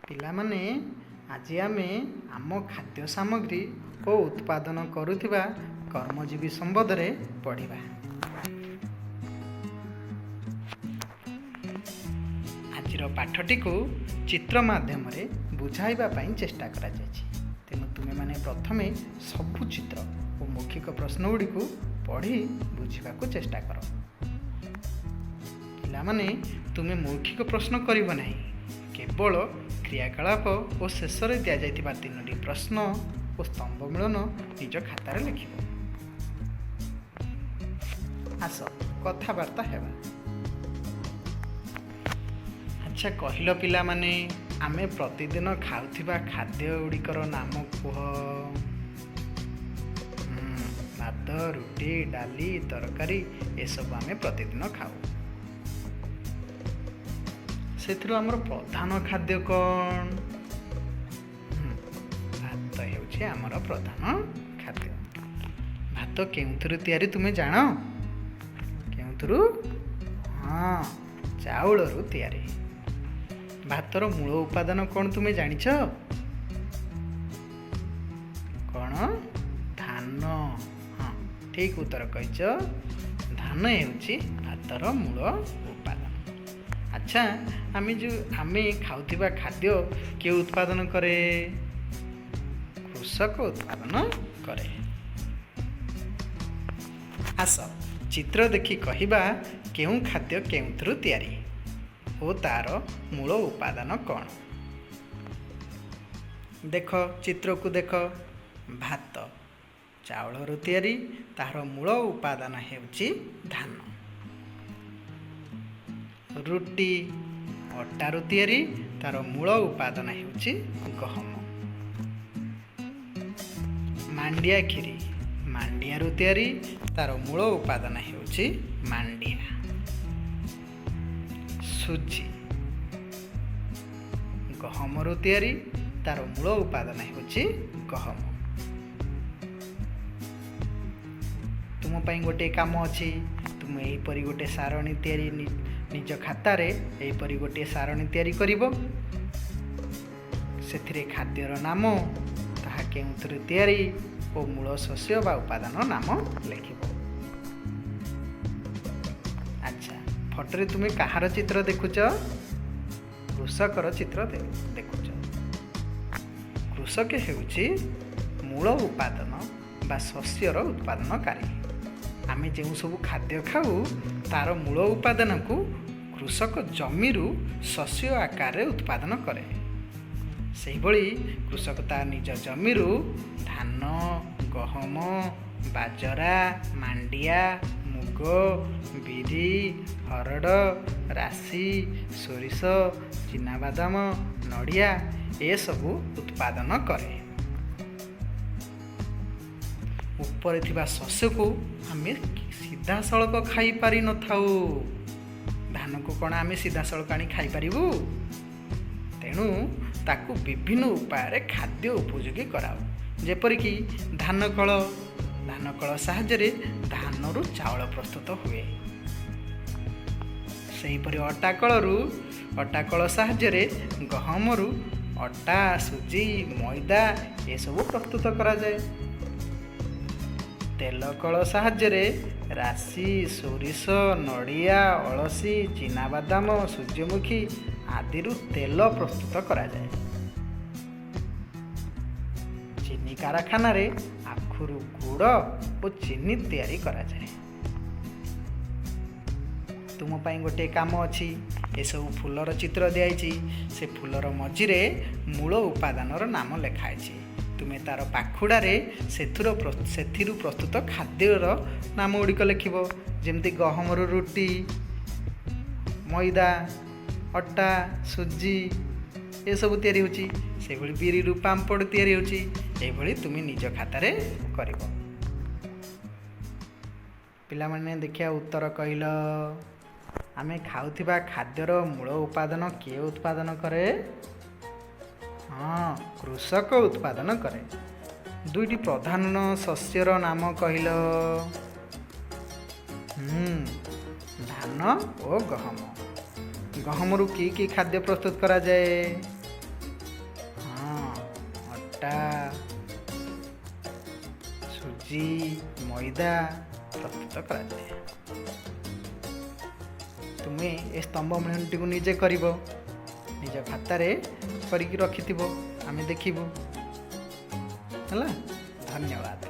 ପିଲାମାନେ ଆଜି ଆମେ ଆମ ଖାଦ୍ୟ ସାମଗ୍ରୀ ଓ ଉତ୍ପାଦନ କରୁଥିବା କର୍ମଜୀବୀ ସମ୍ବନ୍ଧରେ ପଢ଼ିବା। ଆଜିର ପାଠଟିକୁ ଚିତ୍ର ମାଧ୍ୟମରେ ବୁଝାଇବା ପାଇଁ ଚେଷ୍ଟା କରାଯାଇଛି। ତେଣୁ ତୁମେମାନେ ପ୍ରଥମେ ସବୁ ଚିତ୍ର ଓ ମୌଖିକ ପ୍ରଶ୍ନ ଗୁଡ଼ିକୁ ପଢ଼ି ବୁଝିବାକୁ ଚେଷ୍ଟା କର। ପିଲାମାନେ ତୁମେ ମୌଖିକ ପ୍ରଶ୍ନ କରିବ ନାହିଁ, କେବଳ କ୍ରିୟାକଳାପ ଓ ଶେଷରେ ଦିଆଯାଇଥିବା 3ଟି ପ୍ରଶ୍ନ ଓ ସ୍ତମ୍ଭ ମିଳନ ନିଜ ଖାତାରେ ଲେଖିବ। ଆସ କଥାବାର୍ତ୍ତା ହେବା। ଆଚ୍ଛା କହିଲ ପିଲାମାନେ, ଆମେ ପ୍ରତିଦିନ ଖାଉଥିବା ଖାଦ୍ୟ ଗୁଡ଼ିକର ନାମ କୁହ। ଭାତ, ରୁଟି, ଡାଲି, ତରକାରୀ ଏସବୁ ଆମେ ପ୍ରତିଦିନ ଖାଉ। ସେଥିରୁ ଆମର ପ୍ରଧାନ ଖାଦ୍ୟ କ'ଣ? ଭାତ ହେଉଛି ଆମର ପ୍ରଧାନ ଖାଦ୍ୟ। ଭାତ କେଉଁଥିରୁ ତିଆରି ତୁମେ ଜାଣ? କେଉଁଥିରୁ? ଚାଉଳରୁ ତିଆରି। ଭାତର ମୂଳ ଉପାଦାନ କ'ଣ ତୁମେ ଜାଣିଛ? କ'ଣ? ଧାନ। ଠିକ୍ ଉତ୍ତର କହିଛ। ଧାନ ହେଉଛି ଭାତର ମୂଳ ଉପାଦାନ। ଆଚ୍ଛା, ଆମେ ଖାଉଥିବା ଖାଦ୍ୟ କେଉଁ ଉତ୍ପାଦନ କରେ? କୃଷକ ଉତ୍ପାଦନ କରେ। ଆସ ଚିତ୍ର ଦେଖି କହିବା କେଉଁ ଖାଦ୍ୟ କେଉଁଥିରୁ ତିଆରି ଓ ତାର ମୂଳ ଉପାଦାନ କ'ଣ? ଦେଖ, ଚିତ୍ରକୁ ଦେଖ। ଭାତ ଚାଉଳରୁ ତିଆରି, ତାହାର ମୂଳ ଉପାଦାନ ହେଉଛି ଧାନ। ରୁଟି ଅଟାରୁ ତିଆରି, ତାର ମୂଳ ଉପାଦାନ ହେଉଛି ଗହମ। ମାଣ୍ଡିଆ କ୍ଷୀରି ମାଣ୍ଡିଆରୁ ତିଆରି, ତାର ମୂଳ ଉପାଦାନ ହେଉଛି ମାଣ୍ଡିଆ। ସୁଜି ଗହମରୁ ତିଆରି, ତାର ମୂଳ ଉପାଦାନ ହେଉଛି ଗହମ। ତୁମ ପାଇଁ ଗୋଟିଏ କାମ ଅଛି। ତୁମେ ଏହିପରି ଗୋଟିଏ ସାରଣୀ ତିଆରି ନିଜ ଖାତାରେ ଏହିପରି ଗୋଟିଏ ସାରଣୀ ତିଆରି କରିବ। ସେଥିରେ ଖାଦ୍ୟର ନାମ, ତାହା କେଉଁଥିରୁ ତିଆରି ଓ ମୂଳ ଶସ୍ୟ ବା ଉପାଦାନ ନାମ ଲେଖିବ। ଆଚ୍ଛା, ଫଟୋରେ ତୁମେ କାହାର ଚିତ୍ର ଦେଖୁଛ? କୃଷକର ଚିତ୍ର ଦେଖୁଛ। କୃଷକ ହେଉଛି ମୂଳ ଉପାଦାନ ବା ଶସ୍ୟର ଉତ୍ପାଦନକାରୀ। ଆମେ ଯେଉଁ ସବୁ ଖାଦ୍ୟ ଖାଉ, ତାର ମୂଳ ଉପାଦାନକୁ କୃଷକ ଜମିରୁ ଶସ୍ୟ ଆକାରରେ ଉତ୍ପାଦନ କରେ। ସେହିଭଳି କୃଷକ ତା ନିଜ ଜମିରୁ ଧାନ, ଗହମ, ବାଜରା, ମାଣ୍ଡିଆ, ମୁଗ, ବିରି, ହରଡ଼, ରାଶି, ସୋରିଷ, ଚିନାବାଦାମ, ନଡ଼ିଆ ଏସବୁ ଉତ୍ପାଦନ କରେ। ଉପରେ ଥିବା ଶସ୍ୟକୁ ଆମେ ସିଧାସଳଖ ଖାଇପାରିନଥାଉ। ଧାନକୁ କ'ଣ ଆମେ ସିଧାସଳଖ ଆଣି ଖାଇପାରିବୁ? ତେଣୁ ତାକୁ ବିଭିନ୍ନ ଉପାୟରେ ଖାଦ୍ୟ ଉପଯୋଗୀ କରାଉ। ଯେପରିକି ଧାନ କଳ ସାହାଯ୍ୟରେ ଧାନରୁ ଚାଉଳ ପ୍ରସ୍ତୁତ ହୁଏ। ସେହିପରି ଅଟା କଳ ସାହାଯ୍ୟରେ ଗହମରୁ ଅଟା, ସୁଜି, ମଇଦା ଏସବୁ ପ୍ରସ୍ତୁତ କରାଯାଏ। ତେଲ କଳ ସାହାଯ୍ୟରେ ରାଶି, ସୋରିଷ, ନଡ଼ିଆ, ଅଳସୀ, ଚିନାବାଦାମ, ସୂର୍ଯ୍ୟମୁଖୀ ଆଦିରୁ ତେଲ ପ୍ରସ୍ତୁତ କରାଯାଏ। ଚିନି କାରଖାନାରେ ଆଖୁରୁ ଗୁଡ଼ ଓ ଚିନି ତିଆରି କରାଯାଏ। ତୁମ ପାଇଁ ଗୋଟିଏ କାମ ଅଛି। ଏସବୁ ଫୁଲର ଚିତ୍ର ଦିଆଯାଇଛି। ସେ ଫୁଲର ମଝିରେ ମୂଳ ଉପାଦାନର ନାମ ଲେଖାଯାଇଛି। ତୁମେ ତାର ପାଖୁଡ଼ାରେ ସେଥିରୁ ପ୍ରସ୍ତୁତ ଖାଦ୍ୟର ନାମ ଗୁଡ଼ିକ ଲେଖିବ। ଯେମିତି ଗହମରୁ ରୁଟି, ମଇଦା, ଅଟା, ସୁଜି ଏସବୁ ତିଆରି ହେଉଛି। ସେଭଳି ବିରିରୁ ପାମ୍ପଡ଼ ତିଆରି ହେଉଛି। ଏଭଳି ତୁମେ ନିଜ ଖାତାରେ କରିବ। ପିଲାମାନେ ଦେଖିବା, ଉତ୍ତର କହିଲ। ଆମେ ଖାଉଥିବା ଖାଦ୍ୟର ମୂଳ ଉପାଦାନ କିଏ ଉତ୍ପାଦନ କରେ? କୃଷକ ଉତ୍ପାଦନ କରେ। 2ଟି ପ୍ରଧାନ ଶସ୍ୟର ନାମ କହିଲ। ଧାନ ଓ ଗହମ। ଗହମରୁ କି ଖାଦ୍ୟ ପ୍ରସ୍ତୁତ କରାଯାଏ? ଅଟା, ସୁଜି, ମଇଦା ପ୍ରସ୍ତୁତ କରାଯାଏ। ତୁମେ ଏ ସ୍ତମ୍ଭ ମେଢ଼ଟିକୁ ନିଜେ କରିବ, ନିଜ ଖାତାରେ କରିକି ରଖିଥିବ, ଆମେ ଦେଖିବୁ ହେଲା। ଧନ୍ୟବାଦ।